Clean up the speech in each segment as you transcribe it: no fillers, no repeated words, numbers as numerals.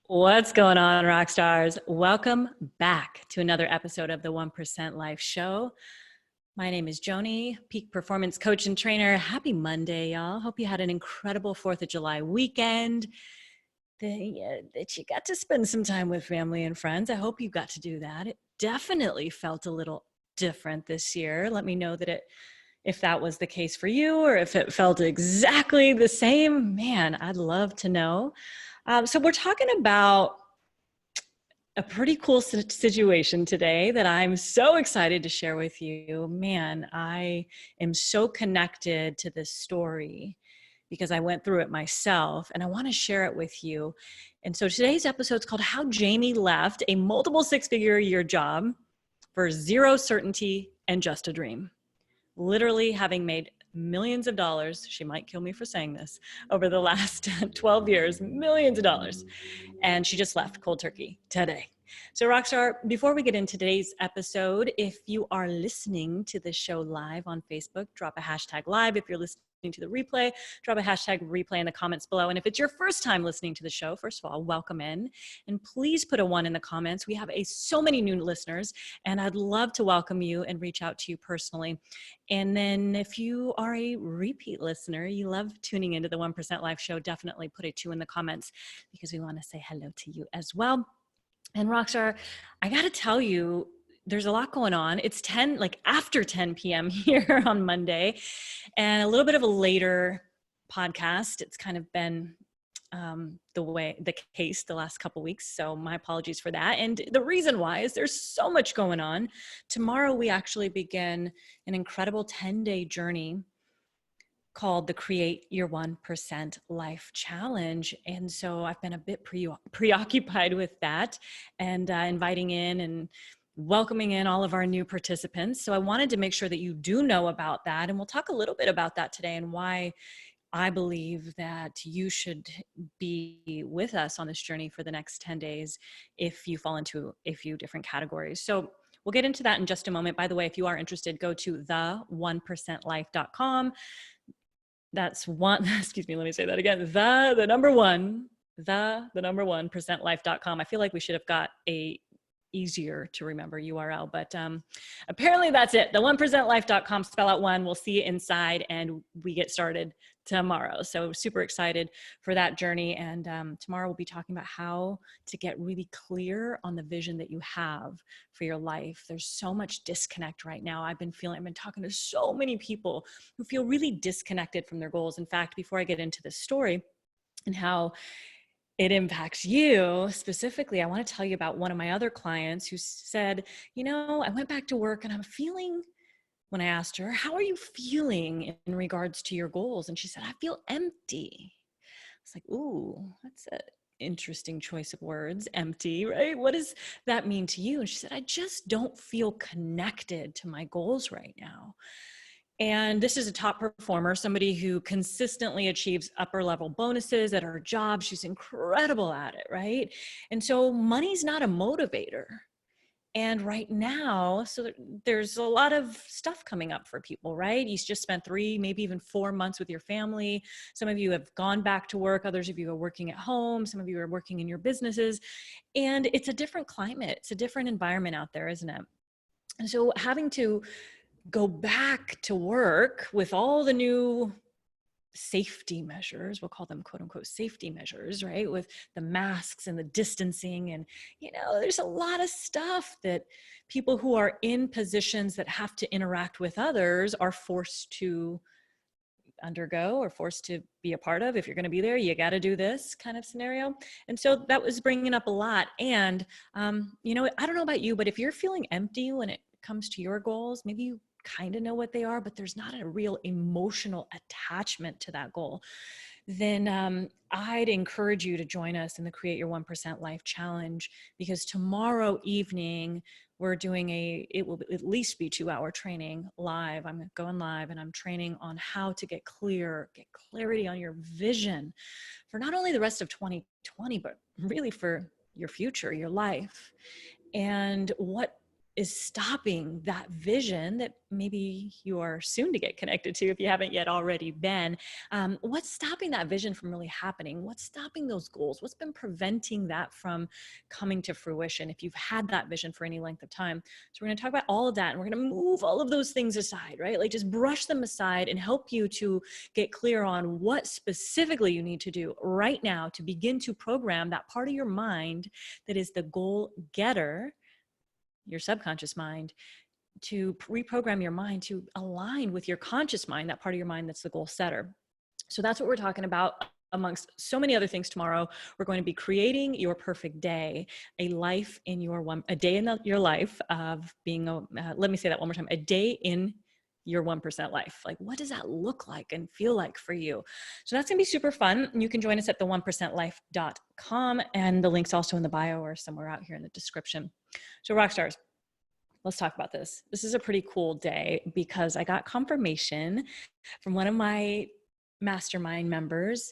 What's going on, rock stars? Welcome back to another episode of the 1% Life Show. My name is Joanie, peak performance coach and trainer. Happy Monday, y'all. Hope you had an incredible 4th of July weekend, that you got to spend some time with family and friends. I hope you got to do that. It definitely felt a little different this year. Let me know if that was the case for you or if it felt exactly the same. Man, I'd love to know. So we're talking about a pretty cool situation today that I'm so excited to share with you. Man, I am so connected to this story because I went through it myself and I want to share it with you. And so today's episode is called How Jamie Left a Multiple Six-Figure a Year Job for Zero Certainty and Just a Dream. Literally having made millions of dollars, she might kill me for saying this, over the last 12 years, millions of dollars. And she just left cold turkey today. So Rockstar, before we get into today's episode, if you are listening to the show live on Facebook, drop a hashtag live. If you're listening to the replay, drop a hashtag replay in the comments below. And if it's your first time listening to the show, first of all, welcome in. And please put a 1 in the comments. We have so many new listeners, and I'd love to welcome you and reach out to you personally. And then if you are a repeat listener, you love tuning into the 1% Life Show, definitely put a 2 in the comments because we want to say hello to you as well. And Rockstar, I got to tell you, there's a lot going on. It's after 10 p.m. here on Monday, and a little bit of a later podcast. It's kind of been the case the last couple weeks. So my apologies for that. And the reason why is there's so much going on. Tomorrow, we actually begin an incredible 10-day journey called the Create Your 1% Life Challenge. And so I've been a bit preoccupied with that and inviting in and welcoming in all of our new participants. So I wanted to make sure that you do know about that. And we'll talk a little bit about that today and why I believe that you should be with us on this journey for the next 10 days if you fall into a few different categories. So we'll get into that in just a moment. By the way, if you are interested, go to the1percentlife.com. That's one, excuse me, let me say that again. The number one percentlife.com. I feel like we should have got a easier to remember URL, but apparently that's it. The1percentlife.com, spell out 1. We'll see you inside and we get started tomorrow. So super excited for that journey. And tomorrow we'll be talking about how to get really clear on the vision that you have for your life. There's so much disconnect right now. I've been talking to so many people who feel really disconnected from their goals. In fact, before I get into this story and how it impacts you specifically, I want to tell you about one of my other clients who said, I went back to work and I'm feeling, when I asked her, how are you feeling in regards to your goals? And she said, I feel empty. It's like, ooh, that's an interesting choice of words, empty, right? What does that mean to you? And she said, I just don't feel connected to my goals right now. And this is a top performer, somebody who consistently achieves upper level bonuses at her job. She's incredible at it, right? And so money's not a motivator. And right now, so there's a lot of stuff coming up for people, right? You just spent 3, maybe even 4 months with your family. Some of you have gone back to work. Others of you are working at home. Some of you are working in your businesses. And it's a different climate. It's a different environment out there, isn't it? And so having to go back to work with all the new safety measures, we'll call them quote unquote safety measures, right? With the masks and the distancing. And, there's a lot of stuff that people who are in positions that have to interact with others are forced to undergo or forced to be a part of. If you're going to be there, you got to do this kind of scenario. And so that was bringing up a lot. And, I don't know about you, but if you're feeling empty when it comes to your goals, maybe you kind of know what they are, but there's not a real emotional attachment to that goal, then I'd encourage you to join us in the Create Your 1% Life Challenge, because tomorrow evening we're doing it will at least be 2-hour training live. I'm going live and I'm training on how to get clarity on your vision for not only the rest of 2020, but really for your future, your life, and what is stopping that vision that maybe you are soon to get connected to if you haven't yet already been? What's stopping that vision from really happening? What's stopping those goals? What's been preventing that from coming to fruition if you've had that vision for any length of time? So we're going to talk about all of that, and we're going to move all of those things aside, right? Like just brush them aside and help you to get clear on what specifically you need to do right now to begin to program that part of your mind that is the goal getter, your subconscious mind, to reprogram your mind to align with your conscious mind, that part of your mind that's the goal setter. So that's what we're talking about. Amongst so many other things tomorrow, we're going to be creating your perfect day, a life in a day in your life of being let me say that one more time, a day in your 1% life. Like, what does that look like and feel like for you? So that's going to be super fun. You can join us at the1percentlife.com, and the link's also in the bio or somewhere out here in the description. So rock stars, let's talk about this. This is a pretty cool day because I got confirmation from one of my mastermind members,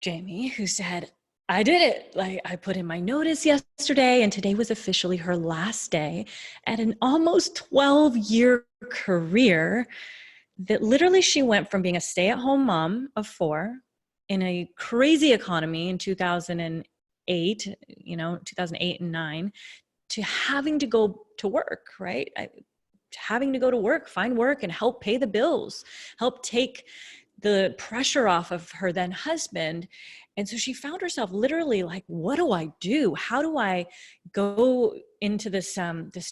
Jamie, who said, I did it. Like, I put in my notice yesterday, and today was officially her last day at an almost 12-year career that literally she went from being a stay-at-home mom of 4 in a crazy economy in 2008, 2008 and 9, to having to go to work, right? Having to go to work, find work, and help pay the bills, help take the pressure off of her then husband. And so she found herself literally like, what do I do? How do I go into this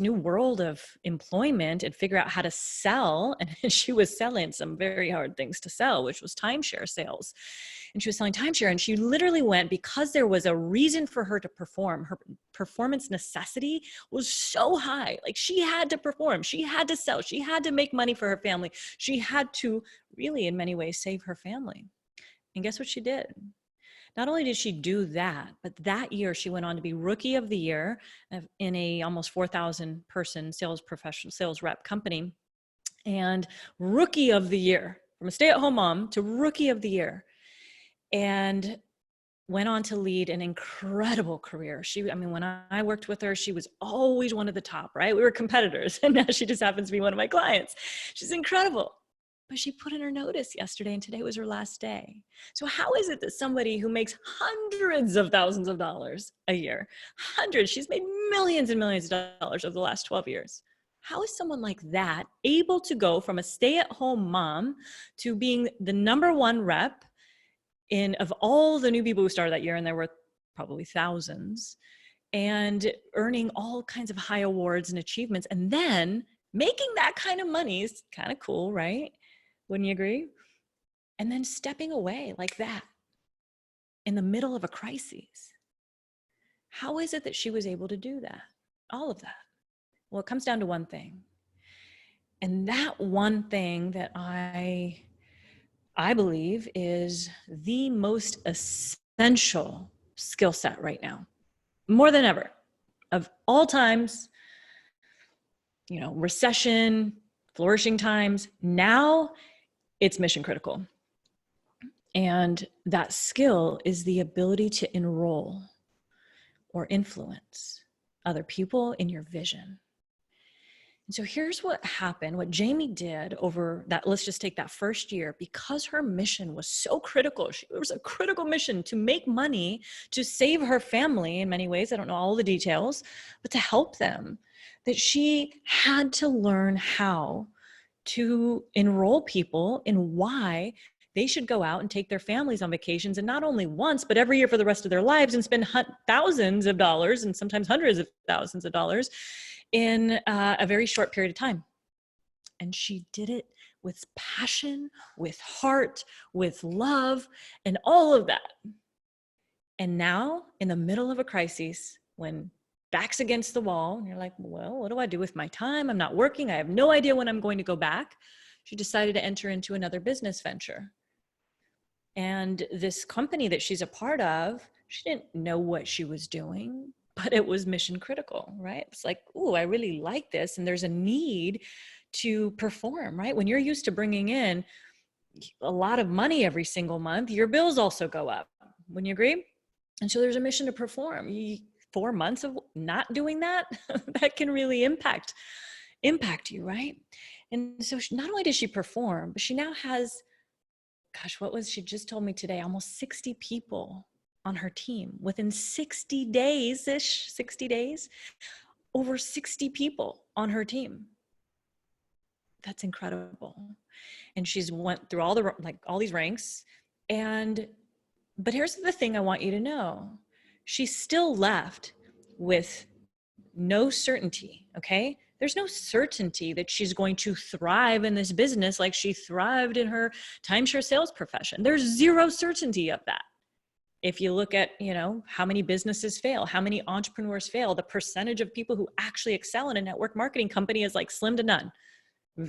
new world of employment and figure out how to sell? And she was selling some very hard things to sell, which was timeshare sales. And she was selling timeshare, and she literally went, because there was a reason for her to perform. Her performance necessity was so high. Like, she had to perform, she had to sell, she had to make money for her family. She had to really, in many ways, save her family. And guess what she did? Not only did she do that, but that year she went on to be Rookie of the Year in a almost 4,000 person sales rep company, and Rookie of the Year, from a stay-at-home mom to Rookie of the Year, and went on to lead an incredible career. When I worked with her, she was always one of the top, right? We were competitors, and now she just happens to be one of my clients. She's incredible. But she put in her notice yesterday, and today was her last day. So how is it that somebody who makes hundreds of thousands of dollars a year, she's made millions and millions of dollars over the last 12 years. How is someone like that able to go from a stay-at-home mom to being the #1 rep of all the new people who started that year, and there were probably thousands, and earning all kinds of high awards and achievements, and then making that kind of money? Is kind of cool, right? Wouldn't you agree? And then stepping away like that in the middle of a crisis. How is it that she was able to do that? All of that. Well, it comes down to one thing. And that one thing that I believe is the most essential skill set right now, more than ever, of all times, recession, flourishing times. Now it's mission critical. And that skill is the ability to enroll or influence other people in your vision. And so here's what happened, what Jamie did over that, let's just take that first year, because her mission was so critical. It was a critical mission to make money, to save her family in many ways. I don't know all the details, but to help them, that she had to learn how to enroll people in why they should go out and take their families on vacations, and not only once, but every year for the rest of their lives, and spend thousands of dollars and sometimes hundreds of thousands of dollars in a very short period of time. And she did it with passion, with heart, with love, and all of that. And now, in the middle of a crisis, when back's against the wall, and you're like, well, what do I do with my time? I'm not working. I have no idea when I'm going to go back. She decided to enter into another business venture. And this company that she's a part of, she didn't know what she was doing, but it was mission critical, right? It's like, ooh, I really like this. And there's a need to perform, right? When you're used to bringing in a lot of money every single month, your bills also go up. Wouldn't you agree? And so there's a mission to perform. 4 months of not doing that, that can really impact you, right? And so not only does she perform, but she now has, gosh, what was she just told me today? Almost 60 people on her team within 60 days-ish, 60 days, over 60 people on her team. That's incredible. And she's went through all these ranks. But here's the thing I want you to know. She's still left with no certainty, okay? There's no certainty that she's going to thrive in this business like she thrived in her timeshare sales profession. There's zero certainty of that. If you look at, how many businesses fail, how many entrepreneurs fail, the percentage of people who actually excel in a network marketing company is like slim to none.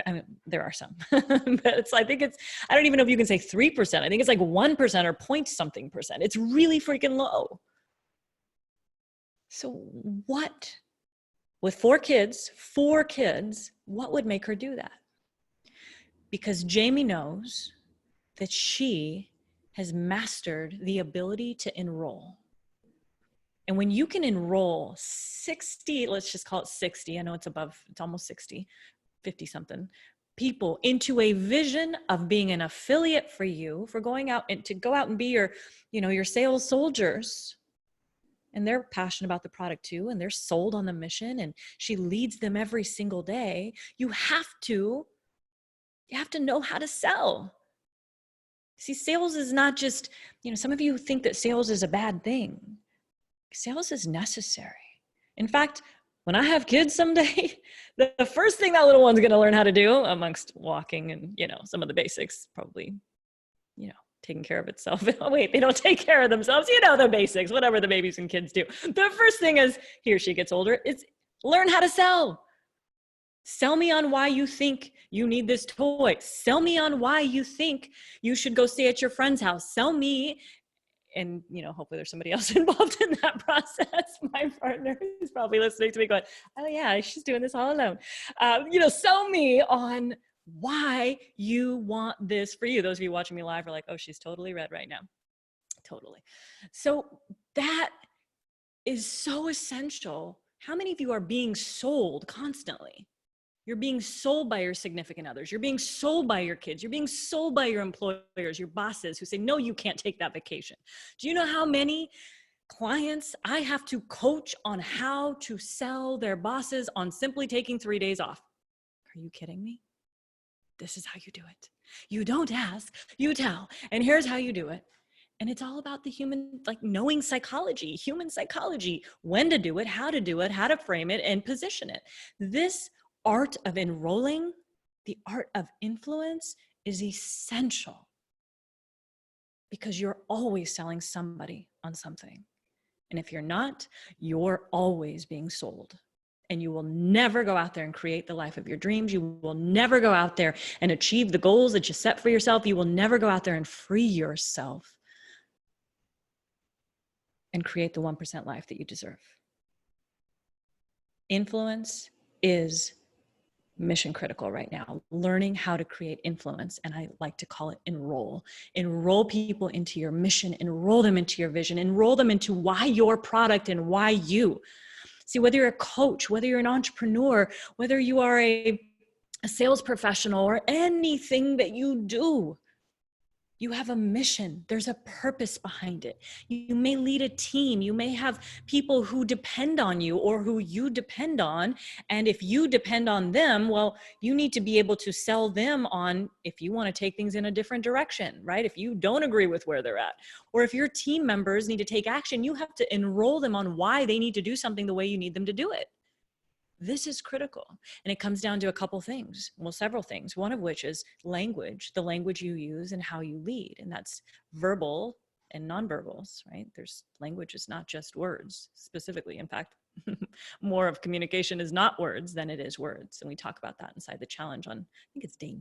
I mean, there are some, but I don't even know if you can say 3%. I think it's like 1% or point something percent. It's really freaking low. So what, with 4 kids, what would make her do that? Because Jamie knows that she has mastered the ability to enroll. And when you can enroll 60, let's just call it 60. I know it's almost 60. 50 something people into a vision of being an affiliate for you, for going out and to go out and be your sales soldiers. And they're passionate about the product too. And they're sold on the mission, and she leads them every single day. You have to know how to sell. See, sales is not just, some of you think that sales is a bad thing. Sales is necessary. In fact, when I have kids someday, the first thing that little one's going to learn how to do, amongst walking and, some of the basics, probably, taking care of itself. Wait, they don't take care of themselves. The basics, whatever the babies and kids do. The first thing as he or she gets older is learn how to sell. Sell me on why you think you need this toy. Sell me on why you think you should go stay at your friend's house. Sell me. And, hopefully there's somebody else involved in that process. My partner is probably listening to me going, oh yeah, she's doing this all alone. Sell me on why you want this for you. Those of you watching me live are like, oh, she's totally red right now. Totally. So that is so essential. How many of you are being sold constantly? You're being sold by your significant others. You're being sold by your kids. You're being sold by your employers, your bosses who say, no, you can't take that vacation. Do you know how many clients I have to coach on how to sell their bosses on simply taking 3 days off? Are you kidding me? This is how you do it. You don't ask, you tell. And here's how you do it. And it's all about the human, knowing psychology, human psychology, when to do it, how to frame it, and position it. This art of enrolling, the art of influence, is essential because you're always selling somebody on something. And if you're not, you're always being sold. And you will never go out there and create the life of your dreams. You will never go out there and achieve the goals that you set for yourself. You will never go out there and free yourself and create the 1% life that you deserve. Influence is mission critical right now. Learning how to create influence, and I like to call it enroll. Enroll people into your mission, enroll them into your vision, enroll them into why your product and why you. See, whether you're a coach, whether you're an entrepreneur, whether you are a sales professional, or anything that you do, you have a mission. There's a purpose behind it. You may lead a team. You may have people who depend on you or who you depend on. And if you depend on them, well, you need to be able to sell them on if you want to take things in a different direction, right? If you don't agree with where they're at, or if your team members need to take action, you have to enroll them on why they need to do something the way you need them to do it. This is critical. And it comes down to a couple things, well, several things, one of which is language, the language you use and how you lead. And that's verbal and nonverbals, right? There's language is not just words specifically. In fact, more of communication is not words than it is words. And we talk about that inside the challenge on, I think it's day 9.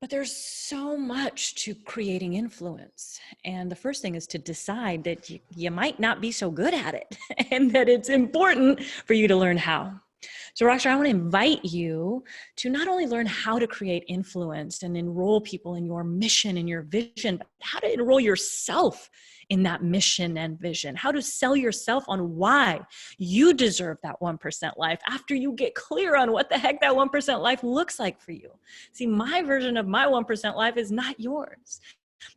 But there's so much to creating influence. And the first thing is to decide that you might not be so good at it and that it's important for you to learn how. So Rockstar, I want to invite you to not only learn how to create influence and enroll people in your mission and your vision, but how to enroll yourself in that mission and vision, how to sell yourself on why you deserve that 1% life after you get clear on what the heck that 1% life looks like for you. See, my version of my 1% life is not yours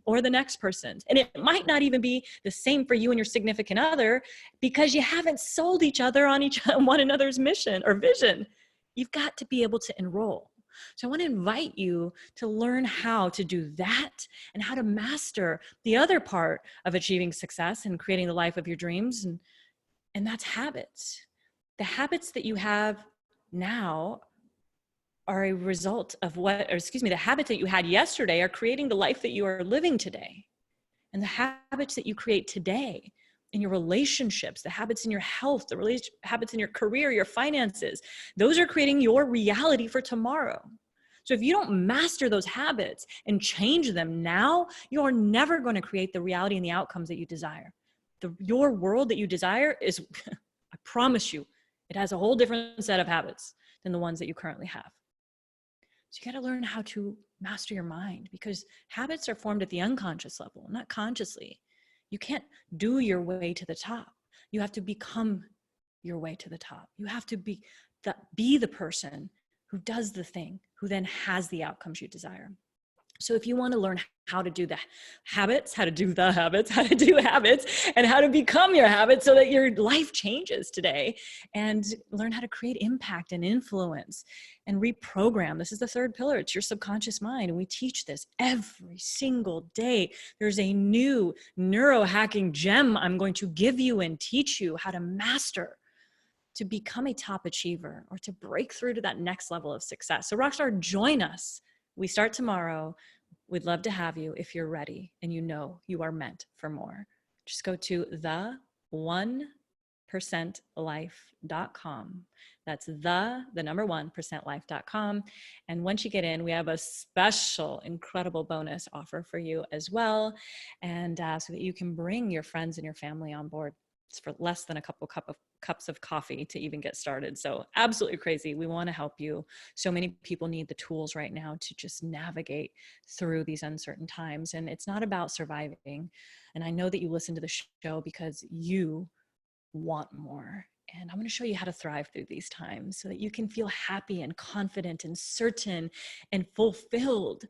or the next person's. And it might not even be the same for you and your significant other because you haven't sold each other on one another's mission or vision. You've got to be able to enroll. So I want to invite you to learn how to do that and how to master the other part of achieving success and creating the life of your dreams. And that's habits. The habits that you have now are a result of the habits that you had yesterday are creating the life that you are living today. And the habits that you create today in your relationships, the habits in your health, habits in your career, your finances, those are creating your reality for tomorrow. So if you don't master those habits and change them now, you're never going to create the reality and the outcomes that you desire. Your world that you desire is, I promise you, it has a whole different set of habits than the ones that you currently have. So you got to learn how to master your mind because habits are formed at the unconscious level, not consciously. You can't do your way to the top. You have to become your way to the top. You have to be the person who does the thing, who then has the outcomes you desire. So if you want to learn how to do habits, and how to become your habits so that your life changes today and learn how to create impact and influence and reprogram. This is the third pillar. It's your subconscious mind. And we teach this every single day. There's a new neurohacking gem I'm going to give you and teach you how to master to become a top achiever or to break through to that next level of success. So Rockstar, join us. We start tomorrow. We'd love to have you if you're ready and you know you are meant for more. Just go to the1%life.com. That's the number 1%life.com. And once you get in, we have a special, incredible bonus offer for you as well. And so that you can bring your friends and your family on board. It's for less than a couple cups of coffee to even get started. So absolutely crazy. We want to help you. So many people need the tools right now to just navigate through these uncertain times. And it's not about surviving. And I know that you listen to the show because you want more. And I'm going to show you how to thrive through these times so that you can feel happy and confident and certain and fulfilled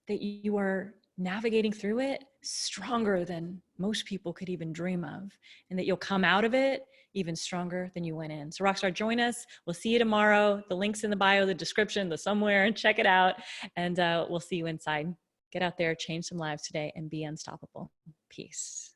that you are navigating through it stronger than most people could even dream of, and that you'll come out of it even stronger than you went in. So Rockstar, join us. We'll see you tomorrow. The link's in the bio, the description, the somewhere, and check it out. And we'll see you inside. Get out there, change some lives today, and be unstoppable. Peace.